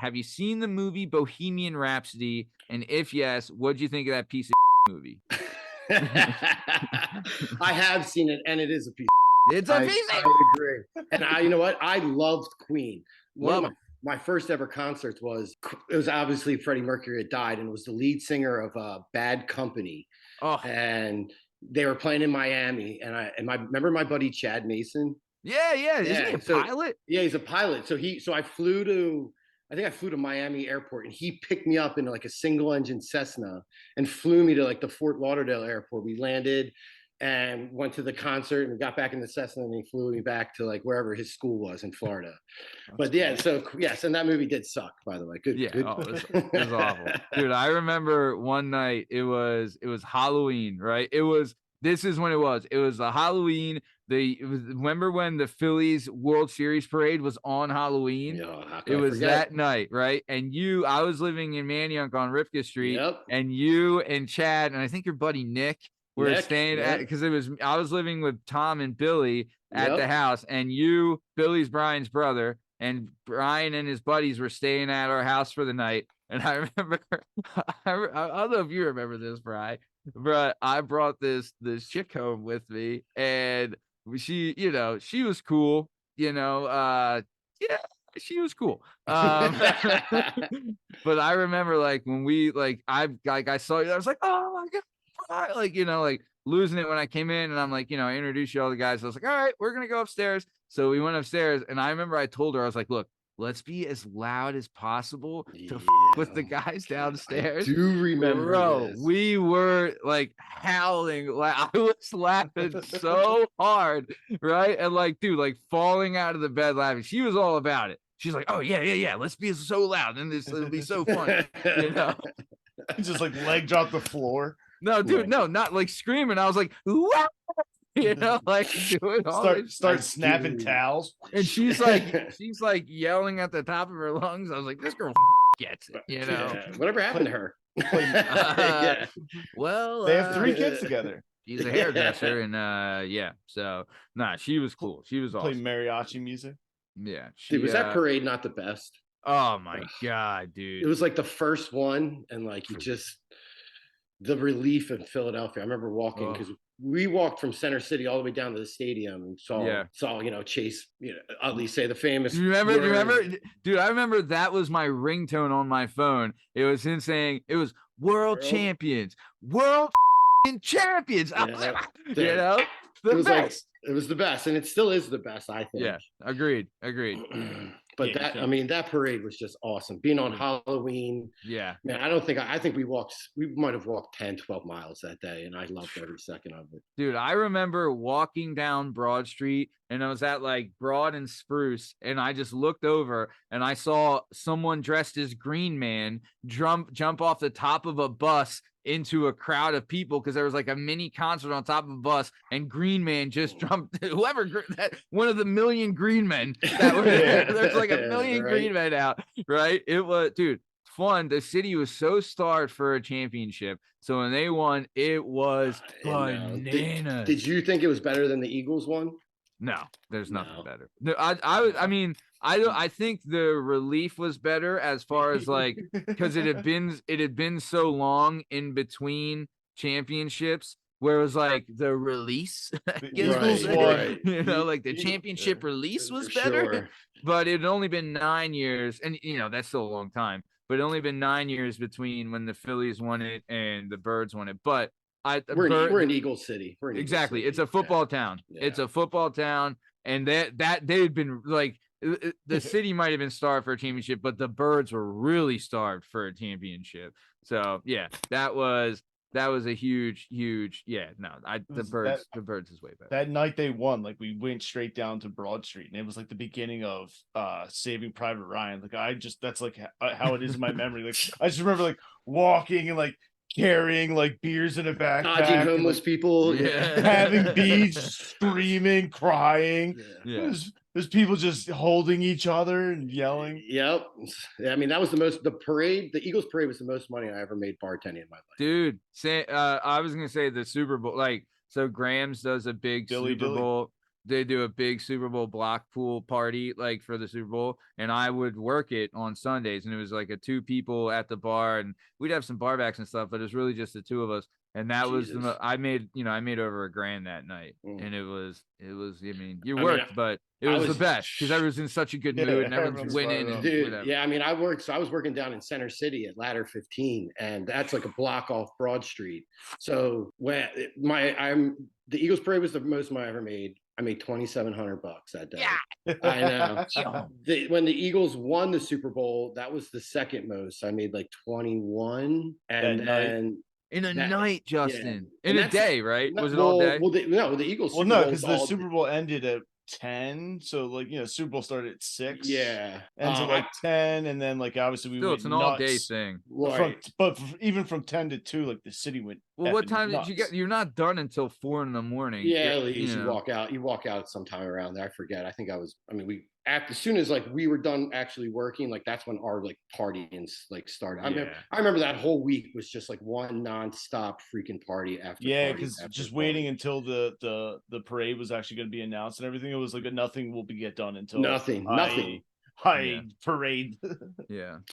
have you seen the movie Bohemian Rhapsody? And if yes, what'd you think of that piece of movie? I have seen it, and it is a piece. It's a piece of. I agree. And you know what? I loved Queen. One of my first ever concerts was obviously Freddie Mercury had died, and it was the lead singer of Bad Company. Oh. And they were playing in Miami, and remember my buddy Chad Mason. Yeah. Isn't he a pilot? Yeah, he's a pilot. So I flew to Miami airport, and he picked me up in like a single engine Cessna and flew me to like the Fort Lauderdale airport. We landed and went to the concert and got back in the Cessna, and he flew me back to like wherever his school was in Florida. But yeah, so yes, and that movie did suck, by the way. Good. Yeah, good. Oh, it was awful. Dude, I remember one night it was Halloween, right? This is when it was the Halloween. Remember when the Phillies World Series parade was on Halloween? It was that night, right? And I was living in Manayunk on Ripka Street, and you and Chad, and I think your buddy Nick were staying at, because I was living with Tom and Billy at the house, and Billy's Brian's brother, and Brian and his buddies were staying at our house for the night. And I remember, I don't know if you remember this, Brian, but I brought this chick home with me, and she was cool, yeah, she was cool. But I remember like when I saw you, I was like, oh my God, like losing it when I came in, and I'm like, I introduced you all the guys. I was like, all right, we're going to go upstairs. So we went upstairs, and I remember I told her, I was like, look, let's be as loud as possible to with the guys downstairs. I do remember, bro. this. We were like howling. Like I was laughing so hard, right? And like, dude, like falling out of the bed laughing. She was all about it. She's like, oh yeah. Let's be so loud, and it'll be so fun, Just like leg drop the floor. No, dude, no, not like screaming. I was like, wow. Like doing all start snapping towels. And she's like yelling at the top of her lungs. I was like, this girl gets it, Whatever happened to her? Well, they have 3 kids together. She's a hairdresser, and so she was cool. She was awesome. Play mariachi music. Yeah, dude, was that parade not the best? Oh my God, dude! It was like the first one, and like the relief in Philadelphia. I remember walking because we walked from Center City all the way down to the stadium and saw Chase, Utley say the famous. You remember, dude? I remember that was my ringtone on my phone. It was him saying it was world champions. It was best. It was the best, and it still is the best, I think. Yeah, agreed. But that parade was just awesome. Being on Halloween. Yeah. Man, I think we might have walked 10, 12 miles that day, and I loved every second of it. Dude, I remember walking down Broad Street, and I was at like Broad and Spruce, and I just looked over and I saw someone dressed as Green Man jump off the top of a bus into a crowd of people, because there was like a mini concert on top of a bus, and Green Man just jumped. One of the million Green Men that were there. There's like a million Green Men out, right? It was, dude, fun. The city was so starved for a championship, so when they won, it was bananas. Did you think it was better than the Eagles one? No, there's nothing better. No, I think the relief was better, as far as like, because it had been so long in between championships, where it was like the release, like the championship release was better, but it had only been 9 years, and that's still a long time, but it only been 9 years between when the Phillies won it and the Birds won it. But we're in Eagle City. Exactly. It's a football town. Yeah. It's a football town. And that they had been like, the city might have been starved for a championship, but the Birds were really starved for a championship. So yeah, that was a huge, the Birds is way better. That night they won, like we went straight down to Broad Street, and it was like the beginning of Saving Private Ryan. Like that's like how it is in my memory. Like I just remember like walking and like carrying like beers in a backpack, dodging homeless people, having bees, screaming, crying. There's people just holding each other and yelling. Yep. I mean, that was the Eagles parade was the most money I ever made bartending in my life. Dude, I was gonna say the Super Bowl, like, so Graham's does a big Super Bowl. they do a big Super Bowl block pool party like for the Super Bowl, and I would work it on Sundays, and it was like a 2 people at the bar, and we'd have some barbacks and stuff, but it was really just the 2 of us. And that was I made over $1,000 that night, and it was I mean, you worked, but it was the best because everyone's in such a good mood and everyone's winning and dude. Yeah, I mean, I was working down in Center City at Ladder 15, and that's like a block off Broad Street. So when the Eagles parade was the most money I ever made. I made $2,700 that day. Yeah. I know. When the Eagles won the Super Bowl, that was the second most. I made like 21, and then. In a night, Justin. Yeah. In a day, right? Was it all day? Well, the Eagles. Well, no, because the Super Bowl ended at 10, so like Super Bowl started at 6. Yeah, ends at like 10, and then like obviously we went it's an all day thing. Right. But even from 10 to 2, like the city went. Well, what time did you get? You're not done until 4 in the morning. Yeah, at least you walk out. You walk out sometime around there. I forget. I think I was. I mean, as soon as like we were done actually working, like that's when our like partying like started. I remember that whole week was just like one nonstop freaking party after. Yeah, because just waiting until the parade was actually going to be announced and everything. It was like nothing will get done until nothing. High parade. Yeah.